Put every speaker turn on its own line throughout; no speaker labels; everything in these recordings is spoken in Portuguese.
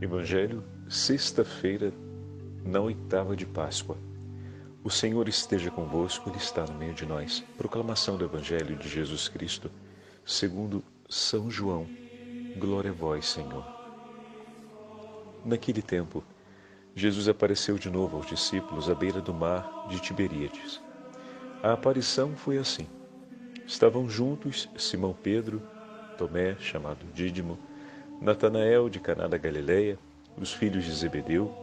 Evangelho, sexta-feira, na oitava de Páscoa. O Senhor esteja convosco, Ele está no meio de nós. Proclamação do Evangelho de Jesus Cristo, segundo São João. Glória a vós, Senhor. Naquele tempo, Jesus apareceu de novo aos discípulos à beira do mar de Tiberíades. A aparição foi assim. Estavam juntos Simão Pedro, Tomé, chamado Dídimo, Natanael de Caná da Galileia, os filhos de Zebedeu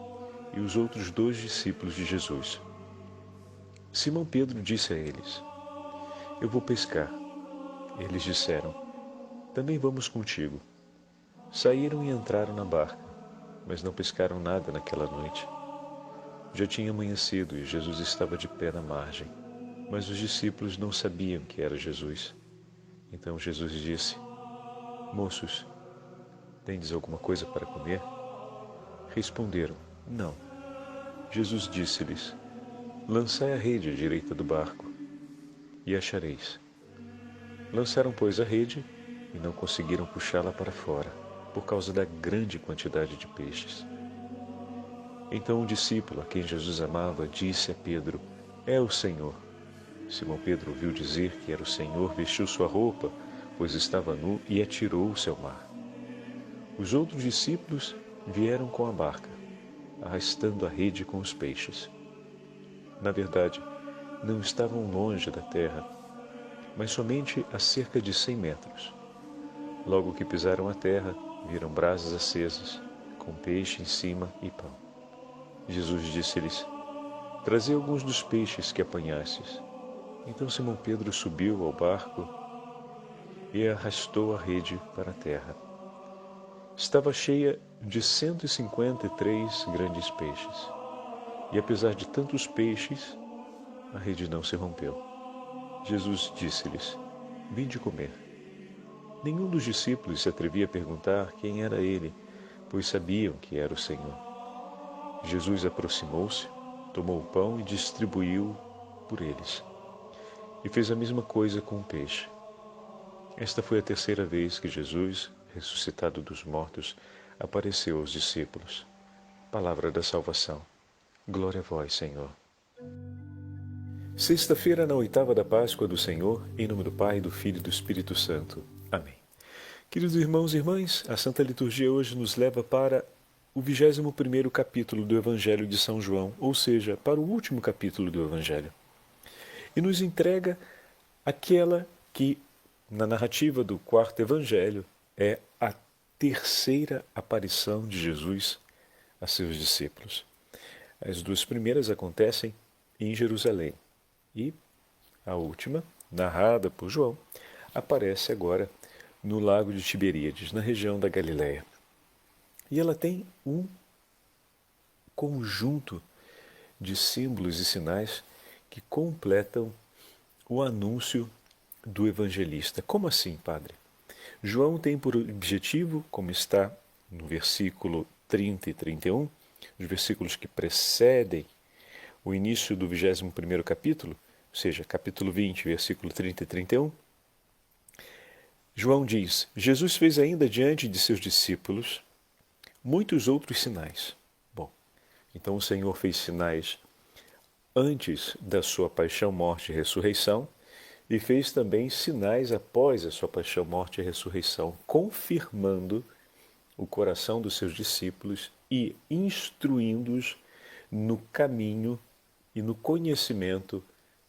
e os outros 2 discípulos de Jesus. Simão Pedro disse a eles: Eu vou pescar. Eles disseram: Também vamos contigo. Saíram e entraram na barca, mas não pescaram nada naquela noite. Já tinha amanhecido e Jesus estava de pé na margem, mas os discípulos não sabiam que era Jesus. Então Jesus disse: Moços, tendes alguma coisa para comer? Responderam: Não. Jesus disse-lhes: Lançai a rede à direita do barco, e achareis. Lançaram, pois, a rede, e não conseguiram puxá-la para fora, por causa da grande quantidade de peixes. Então um discípulo, a quem Jesus amava, disse a Pedro: É o Senhor. Simão Pedro ouviu dizer que era o Senhor, vestiu sua roupa, pois estava nu, e atirou-se ao mar. Os outros discípulos vieram com a barca, arrastando a rede com os peixes. Na verdade, não estavam longe da terra, mas somente a cerca de 100 metros. Logo que pisaram a terra, viram brasas acesas, com peixe em cima e pão. Jesus disse-lhes: Trazei alguns dos peixes que apanhastes. Então Simão Pedro subiu ao barco e arrastou a rede para a terra. Estava cheia de 153 grandes peixes. E apesar de tantos peixes, a rede não se rompeu. Jesus disse-lhes: Vinde comer. Nenhum dos discípulos se atrevia a perguntar quem era ele, pois sabiam que era o Senhor. Jesus aproximou-se, tomou o pão e distribuiu por eles. E fez a mesma coisa com o peixe. Esta foi a terceira vez que Jesus, ressuscitado dos mortos, apareceu aos discípulos. Palavra da salvação. Glória a vós, Senhor. Sexta-feira, na oitava da Páscoa do Senhor, em nome do Pai, do Filho e do Espírito Santo. Amém. Queridos irmãos e irmãs, a Santa Liturgia hoje nos leva para o 21º capítulo do Evangelho de São João, ou seja, para o último capítulo do Evangelho. E nos entrega aquela que, na narrativa do quarto Evangelho, é a terceira aparição de Jesus a seus discípulos. As 2 primeiras acontecem em Jerusalém e a última, narrada por João, aparece agora no lago de Tiberíades, na região da Galileia. E ela tem um conjunto de símbolos e sinais que completam o anúncio do evangelista. Como assim, padre? João tem por objetivo, como está no versículo 30 e 31, os versículos que precedem o início do 21º capítulo, ou seja, capítulo 20, versículo 30 e 31, João diz: Jesus fez ainda diante de seus discípulos muitos outros sinais. Bom, então o Senhor fez sinais antes da sua paixão, morte e ressurreição, e fez também sinais após a sua paixão, morte e ressurreição, confirmando o coração dos seus discípulos e instruindo-os no caminho e no conhecimento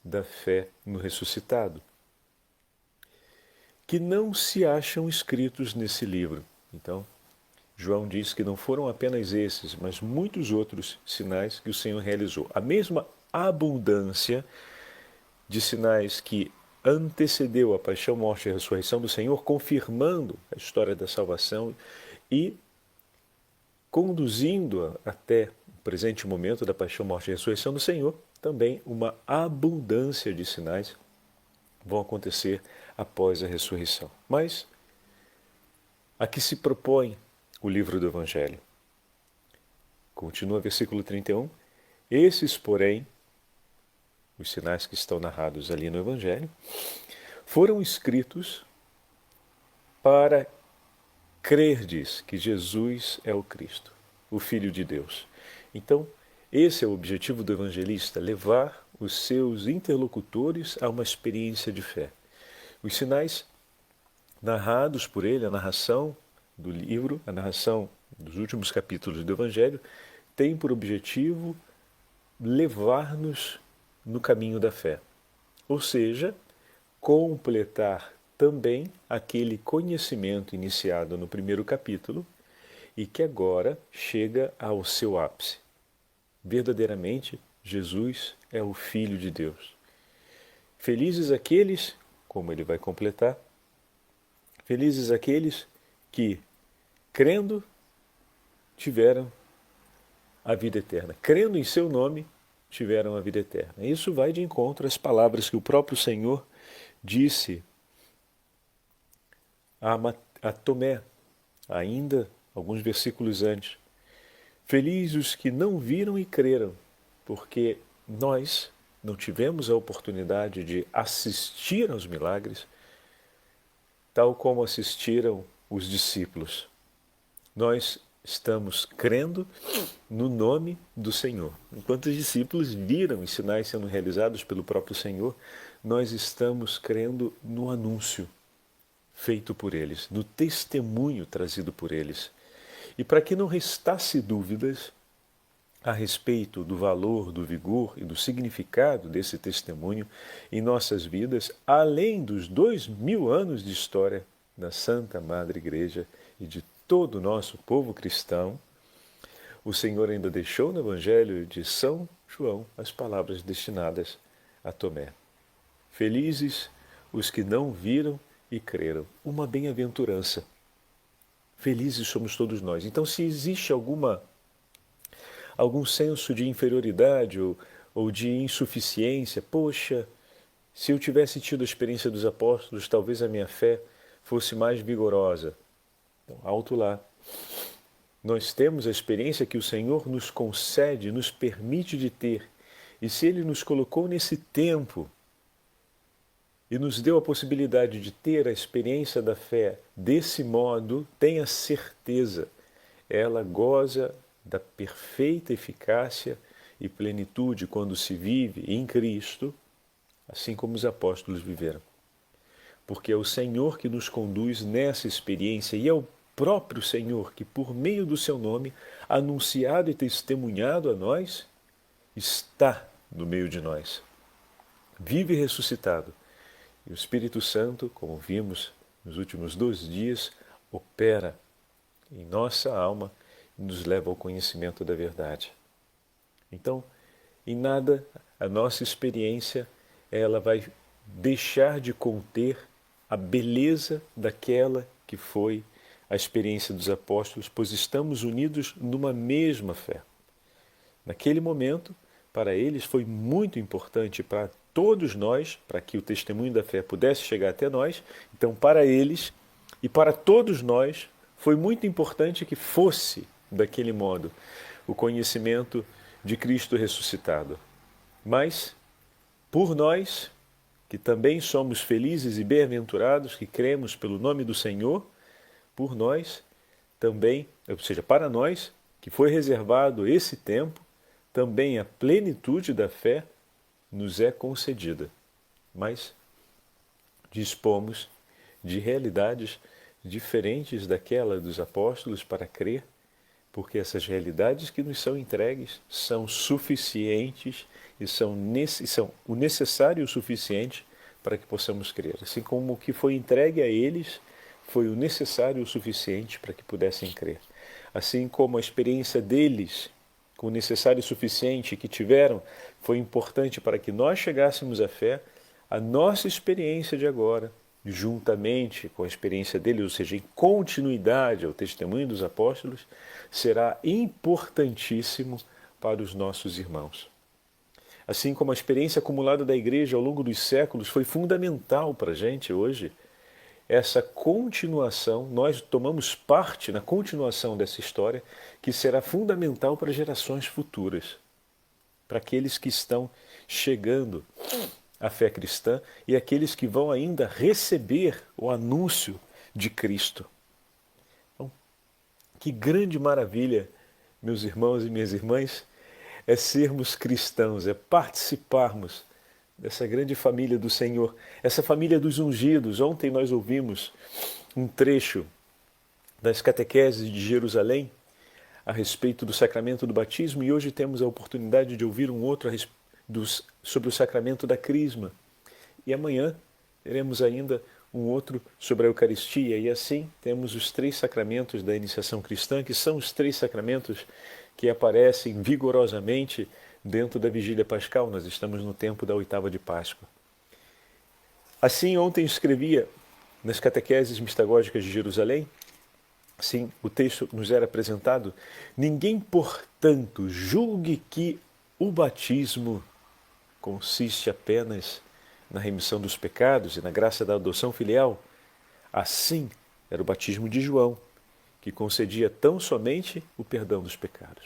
da fé no ressuscitado, que não se acham escritos nesse livro. Então, João diz que não foram apenas esses, mas muitos outros sinais que o Senhor realizou. A mesma abundância de sinais que antecedeu a paixão, morte e ressurreição do Senhor, confirmando a história da salvação e conduzindo até o presente momento da paixão, morte e ressurreição do Senhor, também uma abundância de sinais vão acontecer após a ressurreição. Mas a que se propõe o livro do Evangelho? Continua versículo 31. Esses, porém, os sinais que estão narrados ali no Evangelho, foram escritos para crerdes que Jesus é o Cristo, o Filho de Deus. Então, esse é o objetivo do evangelista, levar os seus interlocutores a uma experiência de fé. Os sinais narrados por ele, a narração do livro, a narração dos últimos capítulos do Evangelho, tem por objetivo levar-nos no caminho da fé. Ou seja, completar também aquele conhecimento iniciado no primeiro capítulo e que agora chega ao seu ápice. Verdadeiramente, Jesus é o Filho de Deus. Felizes aqueles, como ele vai completar, felizes aqueles que, crendo, tiveram a vida eterna. Crendo em seu nome, tiveram a vida eterna. Isso vai de encontro às palavras que o próprio Senhor disse a Tomé, ainda alguns versículos antes. Felizes os que não viram e creram, porque nós não tivemos a oportunidade de assistir aos milagres, tal como assistiram os discípulos. Nós estamos crendo no nome do Senhor. Enquanto os discípulos viram os sinais sendo realizados pelo próprio Senhor, nós estamos crendo no anúncio feito por eles, no testemunho trazido por eles. E para que não restasse dúvidas a respeito do valor, do vigor e do significado desse testemunho em nossas vidas, além dos 2000 anos de história da Santa Madre Igreja e de todo o nosso povo cristão, o Senhor ainda deixou no Evangelho de São João as palavras destinadas a Tomé. Felizes os que não viram e creram. Uma bem-aventurança. Felizes somos todos nós. Então, se existe algum senso de inferioridade ou de insuficiência, poxa, se eu tivesse tido a experiência dos apóstolos, talvez a minha fé fosse mais vigorosa. Então, alto lá. Nós temos a experiência que o Senhor nos concede, nos permite de ter. E se Ele nos colocou nesse tempo e nos deu a possibilidade de ter a experiência da fé desse modo, tenha certeza, ela goza da perfeita eficácia e plenitude quando se vive em Cristo, assim como os apóstolos viveram. Porque é o Senhor que nos conduz nessa experiência e é o próprio Senhor que, por meio do seu nome, anunciado e testemunhado a nós, está no meio de nós. Vive ressuscitado. E o Espírito Santo, como vimos nos últimos 2 dias, opera em nossa alma e nos leva ao conhecimento da verdade. Então, em nada a nossa experiência ela vai deixar de conter a beleza daquela que foi a experiência dos apóstolos, pois estamos unidos numa mesma fé. Naquele momento, para eles foi muito importante, para todos nós, para que o testemunho da fé pudesse chegar até nós, então para eles e para todos nós foi muito importante que fosse daquele modo o conhecimento de Cristo ressuscitado. Mas, por nós, que também somos felizes e bem-aventurados, que cremos pelo nome do Senhor, por nós também, ou seja, para nós, que foi reservado esse tempo, também a plenitude da fé nos é concedida. Mas dispomos de realidades diferentes daquela dos apóstolos para crer, porque essas realidades que nos são entregues são suficientes e são o necessário e o suficiente para que possamos crer. Assim como o que foi entregue a eles foi o necessário e o suficiente para que pudessem crer. Assim como a experiência deles, com o necessário e suficiente que tiveram, foi importante para que nós chegássemos à fé, a nossa experiência de agora, juntamente com a experiência deles, ou seja, em continuidade ao testemunho dos apóstolos, será importantíssimo para os nossos irmãos. Assim como a experiência acumulada da Igreja ao longo dos séculos foi fundamental para a gente hoje, essa continuação, nós tomamos parte na continuação dessa história, que será fundamental para gerações futuras, para aqueles que estão chegando à fé cristã e aqueles que vão ainda receber o anúncio de Cristo. Então, que grande maravilha, meus irmãos e minhas irmãs, é sermos cristãos, é participarmos dessa grande família do Senhor, essa família dos ungidos. Ontem nós ouvimos um trecho das catequeses de Jerusalém a respeito do sacramento do batismo e hoje temos a oportunidade de ouvir um outro sobre o sacramento da crisma. E amanhã teremos ainda um outro sobre a Eucaristia e assim temos os 3 sacramentos da iniciação cristã, que são os 3 sacramentos que aparecem vigorosamente dentro da Vigília Pascal. Nós estamos no tempo da 8ª de Páscoa. Assim, ontem escrevia nas catequeses mistagógicas de Jerusalém, assim, o texto nos era apresentado: ninguém, portanto, julgue que o batismo consiste apenas na remissão dos pecados e na graça da adoção filial. Assim era o batismo de João, que concedia tão somente o perdão dos pecados.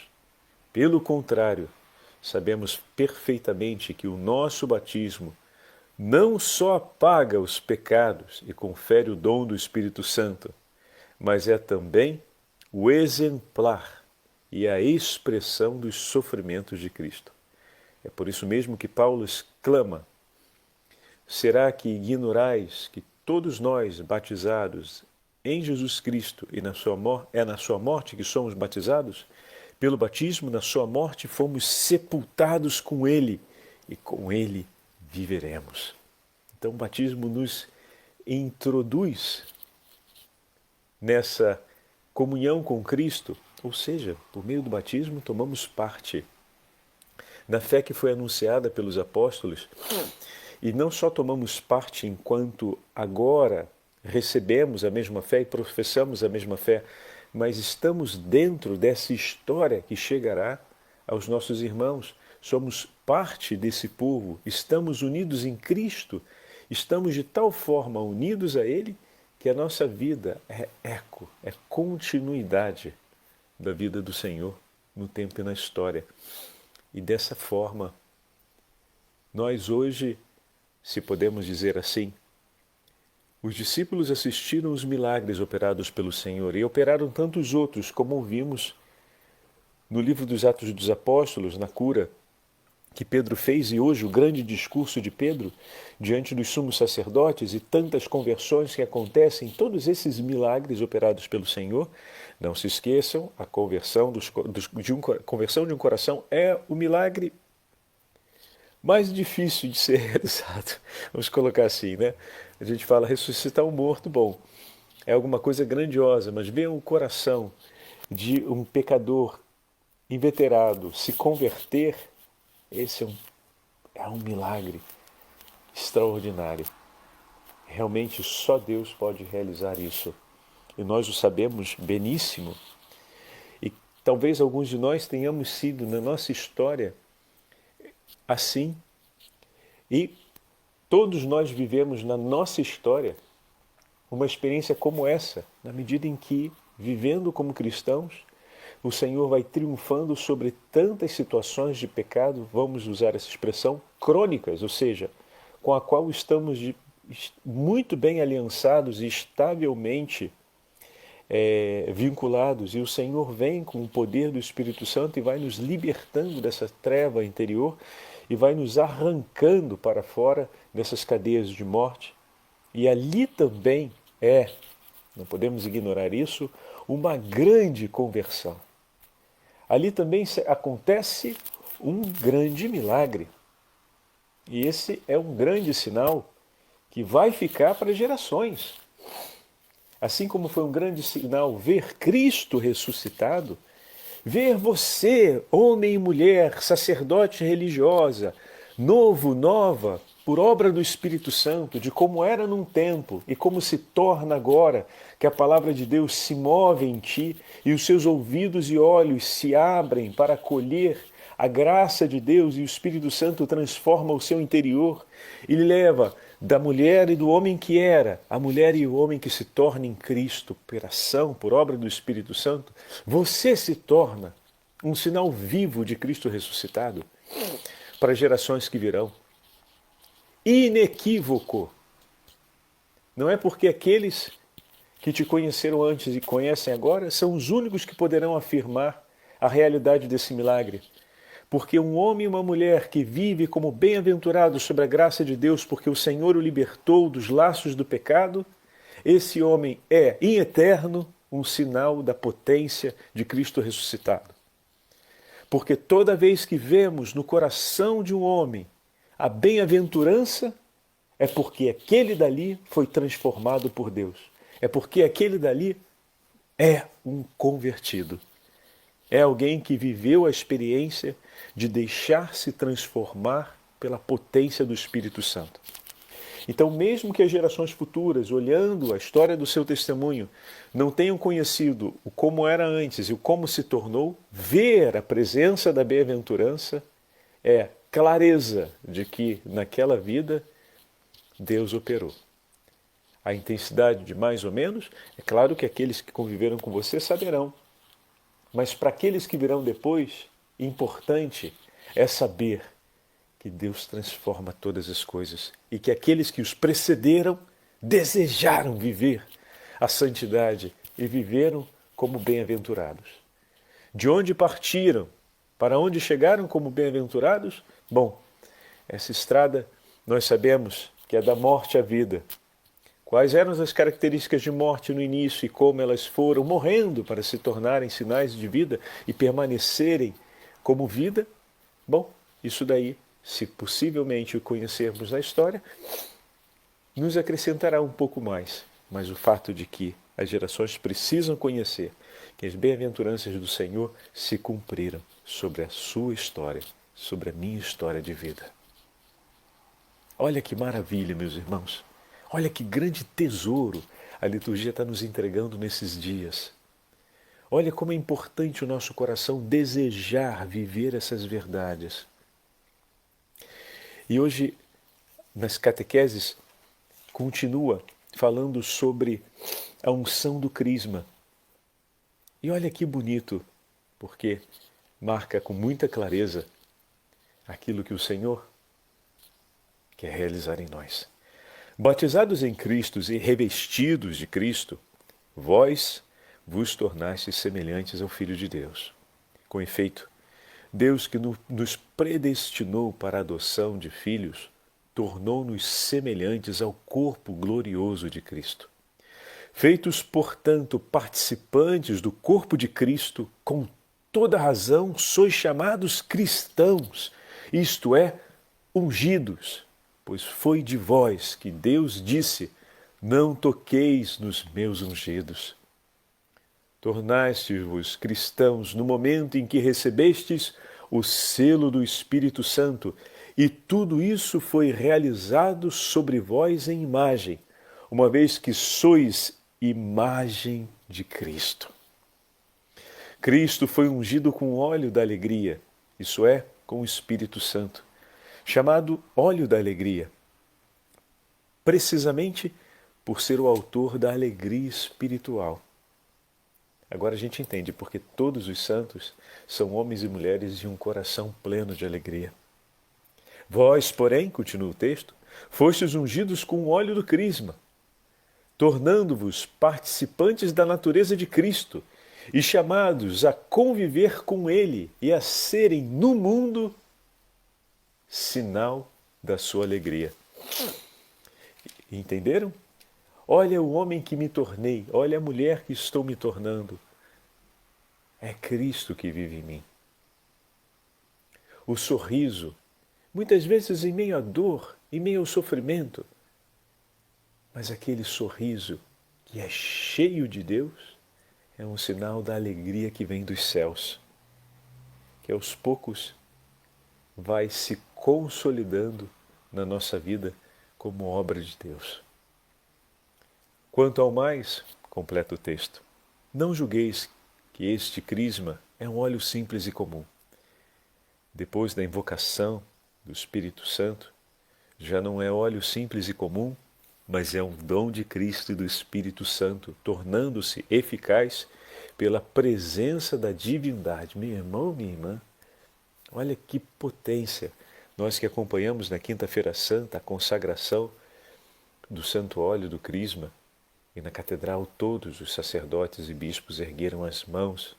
Pelo contrário, sabemos perfeitamente que o nosso batismo não só apaga os pecados e confere o dom do Espírito Santo, mas é também o exemplar e a expressão dos sofrimentos de Cristo. É por isso mesmo que Paulo exclama: será que ignorais que todos nós, batizados em Jesus Cristo e na sua morte que somos batizados? Pelo batismo, na sua morte, fomos sepultados com Ele e com Ele viveremos. Então o batismo nos introduz nessa comunhão com Cristo, ou seja, por meio do batismo tomamos parte na fé que foi anunciada pelos apóstolos. E não só tomamos parte enquanto agora recebemos a mesma fé e professamos a mesma fé, mas estamos dentro dessa história que chegará aos nossos irmãos. Somos parte desse povo, estamos unidos em Cristo, estamos de tal forma unidos a Ele que a nossa vida é eco, é continuidade da vida do Senhor no tempo e na história. E dessa forma, nós hoje, se podemos dizer assim, os discípulos assistiram os milagres operados pelo Senhor e operaram tantos outros, como ouvimos no livro dos Atos dos Apóstolos, na cura que Pedro fez, e hoje o grande discurso de Pedro diante dos sumos sacerdotes e tantas conversões que acontecem, todos esses milagres operados pelo Senhor. Não se esqueçam, a conversão de um coração é o milagre mais difícil de ser realizado. Vamos colocar assim, né? A gente fala ressuscitar um morto, bom, é alguma coisa grandiosa, mas ver o coração de um pecador inveterado se converter, esse é um milagre extraordinário. Realmente só Deus pode realizar isso. E nós o sabemos beníssimo. E talvez alguns de nós tenhamos sido na nossa história assim. E todos nós vivemos na nossa história uma experiência como essa, na medida em que, vivendo como cristãos, o Senhor vai triunfando sobre tantas situações de pecado, vamos usar essa expressão, crônicas, ou seja, com a qual estamos muito bem aliançados e estavelmente vinculados. E o Senhor vem com o poder do Espírito Santo e vai nos libertando dessa treva interior e vai nos arrancando para fora dessas cadeias de morte. E ali também não podemos ignorar isso, uma grande conversão. Ali também acontece um grande milagre. E esse é um grande sinal que vai ficar para gerações. Assim como foi um grande sinal ver Cristo ressuscitado, ver você, homem e mulher, sacerdote religiosa, novo, nova, por obra do Espírito Santo, de como era num tempo e como se torna agora, que a palavra de Deus se move em ti e os seus ouvidos e olhos se abrem para acolher a graça de Deus e o Espírito Santo transforma o seu interior e lhe leva da mulher e do homem que era, a mulher e o homem que se torna em Cristo, por ação, por obra do Espírito Santo. Você se torna um sinal vivo de Cristo ressuscitado para gerações que virão. Inequívoco. Não é porque aqueles que te conheceram antes e conhecem agora são os únicos que poderão afirmar a realidade desse milagre. Porque um homem e uma mulher que vive como bem-aventurados sobre a graça de Deus, porque o Senhor o libertou dos laços do pecado, esse homem é, em eterno, um sinal da potência de Cristo ressuscitado. Porque toda vez que vemos no coração de um homem a bem-aventurança, é porque aquele dali foi transformado por Deus. É porque aquele dali é um convertido. É alguém que viveu a experiência de deixar-se transformar pela potência do Espírito Santo. Então, mesmo que as gerações futuras, olhando a história do seu testemunho, não tenham conhecido o como era antes e o como se tornou, ver a presença da bem-aventurança é clareza de que naquela vida Deus operou. A intensidade de mais ou menos, é claro que aqueles que conviveram com você saberão. Mas para aqueles que virão depois, importante é saber que Deus transforma todas as coisas e que aqueles que os precederam desejaram viver a santidade e viveram como bem-aventurados. De onde partiram, para onde chegaram como bem-aventurados? Bom, essa estrada nós sabemos que é da morte à vida. Quais eram as características de morte no início e como elas foram morrendo para se tornarem sinais de vida e permanecerem como vida? Bom, isso daí, se possivelmente o conhecermos na história, nos acrescentará um pouco mais. Mas o fato de que as gerações precisam conhecer que as bem-aventuranças do Senhor se cumpriram sobre a sua história, sobre a minha história de vida. Olha que maravilha, meus irmãos. Olha que grande tesouro a liturgia está nos entregando nesses dias. Olha como é importante o nosso coração desejar viver essas verdades. E hoje, nas catequeses, continua falando sobre a unção do crisma. E olha que bonito, porque marca com muita clareza aquilo que o Senhor quer realizar em nós. Batizados em Cristo e revestidos de Cristo, vós vos tornastes semelhantes ao Filho de Deus. Com efeito, Deus que nos predestinou para a adoção de filhos, tornou-nos semelhantes ao corpo glorioso de Cristo. Feitos, portanto, participantes do corpo de Cristo, com toda razão sois chamados cristãos, isto é, ungidos, pois foi de vós que Deus disse, não toqueis nos meus ungidos. Tornastes-vos cristãos no momento em que recebestes o selo do Espírito Santo, e tudo isso foi realizado sobre vós em imagem, uma vez que sois imagem de Cristo. Cristo foi ungido com o óleo da alegria, isso é, com o Espírito Santo, chamado óleo da alegria, precisamente por ser o autor da alegria espiritual. Agora a gente entende porque todos os santos são homens e mulheres de um coração pleno de alegria. Vós, porém, continua o texto, fostes ungidos com o óleo do crisma, tornando-vos participantes da natureza de Cristo e chamados a conviver com Ele e a serem no mundo sinal da sua alegria. Entenderam? Olha o homem que me tornei, olha a mulher que estou me tornando. É Cristo que vive em mim. O sorriso, muitas vezes em meio à dor, em meio ao sofrimento, mas aquele sorriso que é cheio de Deus é um sinal da alegria que vem dos céus, que aos poucos vai se consolidando na nossa vida como obra de Deus. Quanto ao mais, completa o texto, não julgueis que este crisma é um óleo simples e comum. Depois da invocação do Espírito Santo, já não é óleo simples e comum, mas é um dom de Cristo e do Espírito Santo, tornando-se eficaz pela presença da divindade. Meu irmão, minha irmã, olha que potência. Nós que acompanhamos na Quinta-feira Santa a consagração do santo óleo do crisma, e na catedral todos os sacerdotes e bispos ergueram as mãos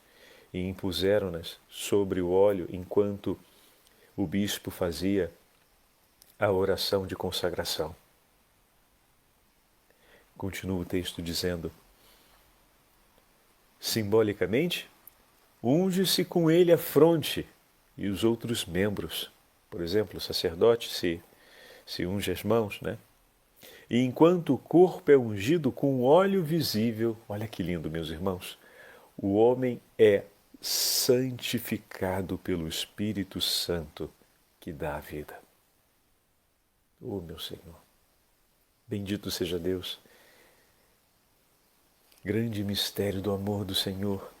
e impuseram-nas sobre o óleo enquanto o bispo fazia a oração de consagração. Continua o texto dizendo: simbolicamente, unge-se com ele a fronte e os outros membros. Por exemplo, o sacerdote se unge as mãos, né? E enquanto o corpo é ungido com óleo visível, olha que lindo, meus irmãos, o homem é santificado pelo Espírito Santo que dá a vida. Oh, meu Senhor, bendito seja Deus. Grande mistério do amor do Senhor,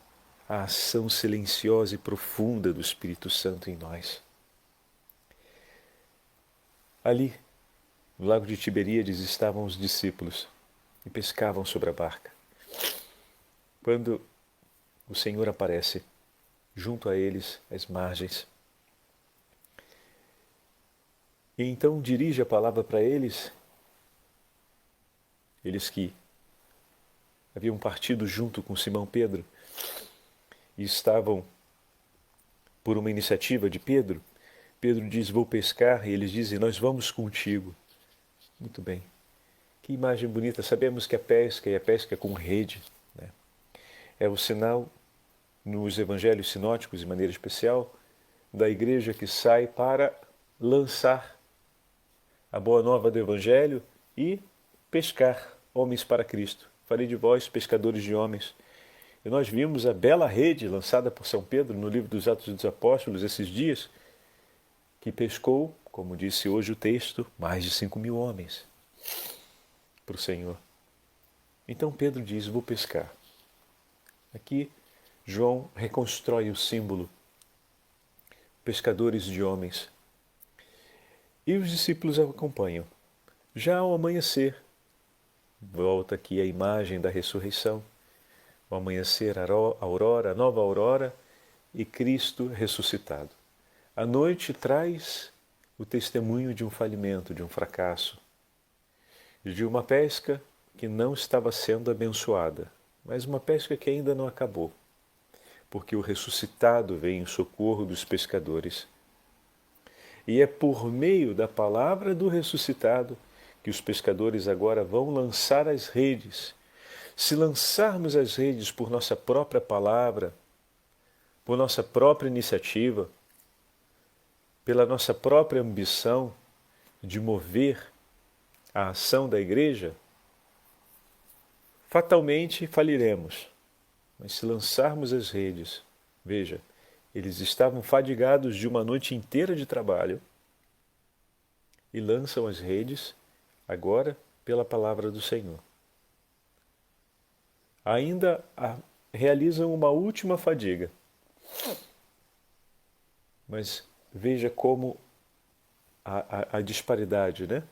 a ação silenciosa e profunda do Espírito Santo em nós. Ali, no lago de Tiberíades, estavam os discípulos e pescavam sobre a barca. Quando o Senhor aparece junto a eles, às margens, e então dirige a palavra para eles, eles que haviam partido junto com Simão Pedro e estavam por uma iniciativa de Pedro. Pedro diz: vou pescar, e eles dizem: nós vamos contigo. Muito bem. Que imagem bonita. Sabemos que a pesca, e a pesca com rede, né, é o sinal, nos evangelhos sinóticos de maneira especial, da igreja que sai para lançar a boa nova do evangelho e pescar homens para Cristo. Farei de vós pescadores de homens. E nós vimos a bela rede lançada por São Pedro no livro dos Atos dos Apóstolos esses dias, que pescou, como disse hoje o texto, mais de 5.000 homens para o Senhor. Então Pedro diz: vou pescar. Aqui João reconstrói o símbolo, pescadores de homens. E os discípulos o acompanham. Já ao amanhecer, volta aqui a imagem da ressurreição, o amanhecer, a aurora, a nova aurora e Cristo ressuscitado. A noite traz o testemunho de um falimento, de um fracasso, de uma pesca que não estava sendo abençoada, mas uma pesca que ainda não acabou, porque o ressuscitado vem em socorro dos pescadores. E é por meio da palavra do ressuscitado que os pescadores agora vão lançar as redes. Se lançarmos as redes por nossa própria palavra, por nossa própria iniciativa, pela nossa própria ambição de mover a ação da igreja, fatalmente faliremos. Mas se lançarmos as redes, veja, eles estavam fadigados de uma noite inteira de trabalho e lançam as redes agora pela palavra do Senhor. Ainda realizam uma última fadiga. Mas veja como a disparidade, né?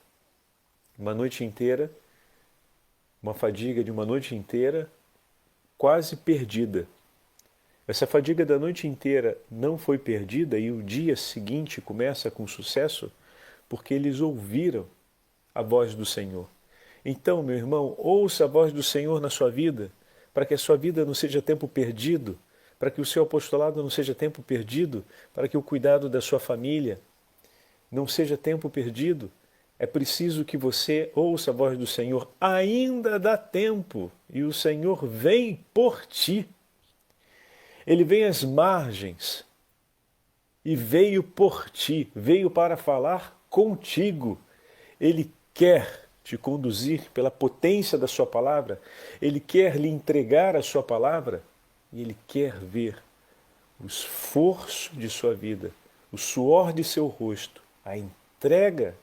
Uma noite inteira, uma fadiga de uma noite inteira quase perdida. Essa fadiga da noite inteira não foi perdida e o dia seguinte começa com sucesso porque eles ouviram a voz do Senhor. Então, meu irmão, ouça a voz do Senhor na sua vida, para que a sua vida não seja tempo perdido, para que o seu apostolado não seja tempo perdido, para que o cuidado da sua família não seja tempo perdido. É preciso que você ouça a voz do Senhor. Ainda dá tempo e o Senhor vem por ti. Ele vem às margens e veio por ti, veio para falar contigo. Ele quer te conduzir pela potência da sua palavra, ele quer lhe entregar a sua palavra e ele quer ver o esforço de sua vida, o suor de seu rosto, a entrega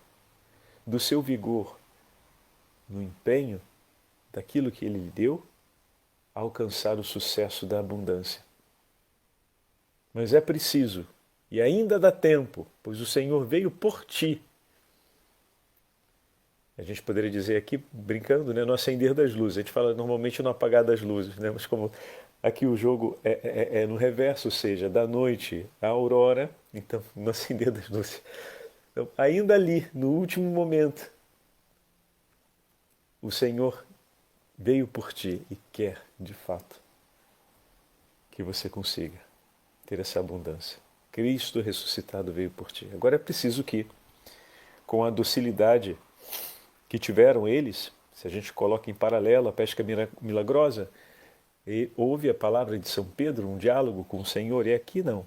do seu vigor no empenho daquilo que ele lhe deu, a alcançar o sucesso da abundância. Mas é preciso, e ainda dá tempo, pois o Senhor veio por ti. A gente poderia dizer aqui, brincando, né, no acender das luzes. A gente fala normalmente no apagar das luzes, né, mas como aqui o jogo é no reverso, ou seja, da noite à aurora, então no acender das luzes. Então, ainda ali, no último momento, o Senhor veio por ti e quer, de fato, que você consiga ter essa abundância. Cristo ressuscitado veio por ti. Agora é preciso que, com a docilidade que tiveram eles, se a gente coloca em paralelo a pesca milagrosa, e ouve a palavra de São Pedro, um diálogo com o Senhor, e aqui não.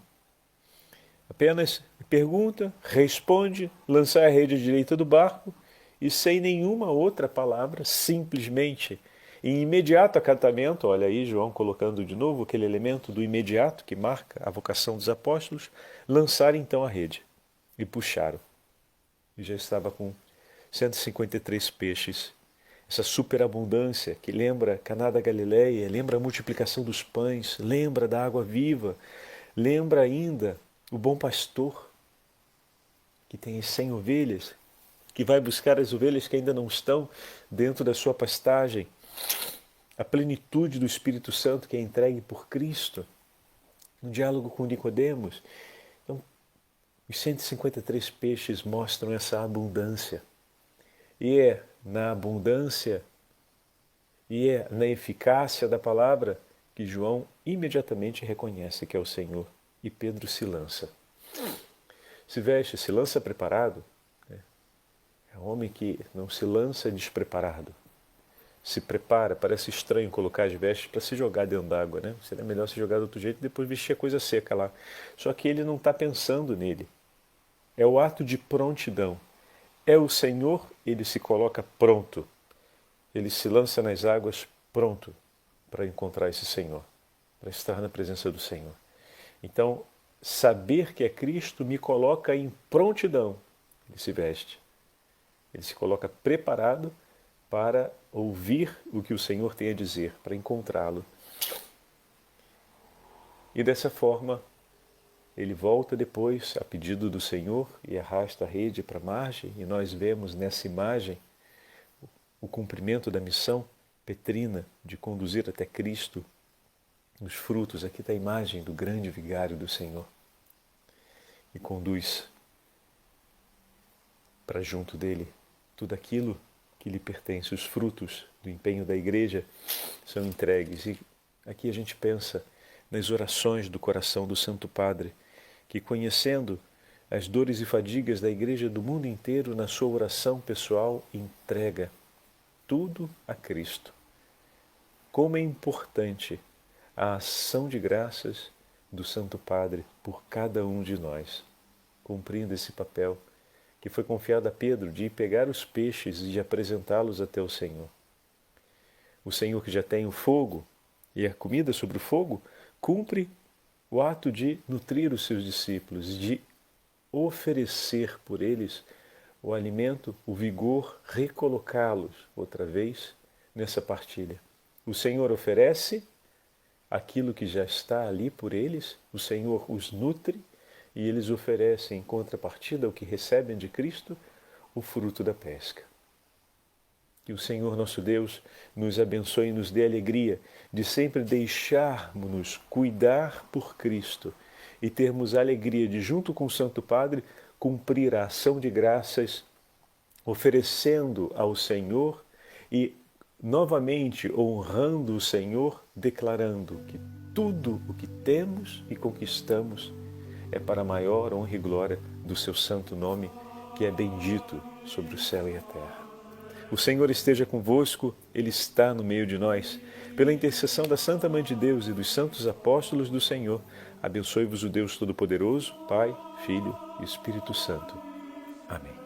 Apenas pergunta, responde, lança a rede à direita do barco e sem nenhuma outra palavra, simplesmente, em imediato acatamento, olha aí João colocando de novo aquele elemento do imediato que marca a vocação dos apóstolos, lançaram então a rede e puxaram. E já estava com 153 peixes. Essa superabundância que lembra Caná da Galileia, lembra a multiplicação dos pães, lembra da água viva, lembra ainda o bom pastor que tem as 100 ovelhas, que vai buscar as ovelhas que ainda não estão dentro da sua pastagem, a plenitude do Espírito Santo que é entregue por Cristo, no diálogo com Nicodemos. Então, os 153 peixes mostram essa abundância. E é na abundância e é na eficácia da palavra que João imediatamente reconhece que é o Senhor. E Pedro se lança. Se veste, se lança preparado. É um homem que não se lança despreparado. Se prepara, parece estranho colocar as vestes para se jogar dentro d'água, né? Seria melhor se jogar de outro jeito e depois vestir a coisa seca lá. Só que ele não está pensando nele. É o ato de prontidão. É o Senhor, ele se coloca pronto. Ele se lança nas águas pronto para encontrar esse Senhor, para estar na presença do Senhor. Então, saber que é Cristo me coloca em prontidão. Ele se veste. Ele se coloca preparado para ouvir o que o Senhor tem a dizer, para encontrá-lo. E dessa forma, ele volta depois, a pedido do Senhor, e arrasta a rede para a margem, e nós vemos nessa imagem o cumprimento da missão petrina de conduzir até Cristo os frutos. Aqui está a imagem do grande vigário do Senhor, e conduz para junto dele tudo aquilo que lhe pertence. Os frutos do empenho da igreja são entregues. E aqui a gente pensa nas orações do coração do Santo Padre, que, conhecendo as dores e fadigas da igreja do mundo inteiro, na sua oração pessoal entrega tudo a Cristo. Como é importante a ação de graças do Santo Padre por cada um de nós, cumprindo esse papel que foi confiado a Pedro de ir pegar os peixes e de apresentá-los até o Senhor. O Senhor, que já tem o fogo e a comida sobre o fogo, cumpre o ato de nutrir os seus discípulos, de oferecer por eles o alimento, o vigor, recolocá-los outra vez nessa partilha. O Senhor oferece aquilo que já está ali por eles, o Senhor os nutre e eles oferecem em contrapartida ao que recebem de Cristo o fruto da pesca. Que o Senhor nosso Deus nos abençoe e nos dê alegria de sempre deixarmos-nos cuidar por Cristo e termos a alegria de, junto com o Santo Padre, cumprir a ação de graças, oferecendo ao Senhor e, novamente, honrando o Senhor, declarando que tudo o que temos e conquistamos é para a maior honra e glória do seu santo nome, que é bendito sobre o céu e a terra. O Senhor esteja convosco, Ele está no meio de nós. Pela intercessão da Santa Mãe de Deus e dos santos apóstolos do Senhor, abençoe-vos o Deus Todo-Poderoso, Pai, Filho e Espírito Santo. Amém.